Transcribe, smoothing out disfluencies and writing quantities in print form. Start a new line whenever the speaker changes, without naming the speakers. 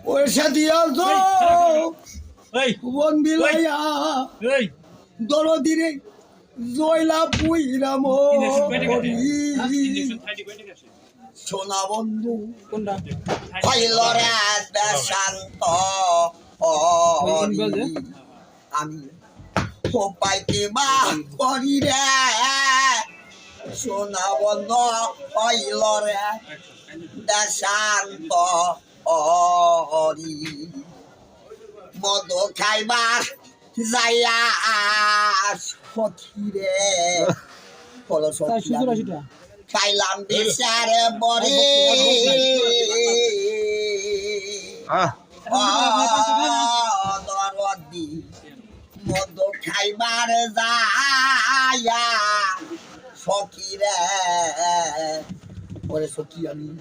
পয়সা দিয়াছ বন বিলাইয়া দরদিরে জয়লা পুইরা মরি সোনা বন্ধু হইল রে শান্ত আমি পাইতে বা করি রে সোনা বন্ধু হইল রে শান্ত অরি মদ খাইবার যাইয়া সখীরে হলো সখী খাইলাম বিচারে বরে দরদি মদ খাইবার যাইয়া সখীরে পরে সখী আমি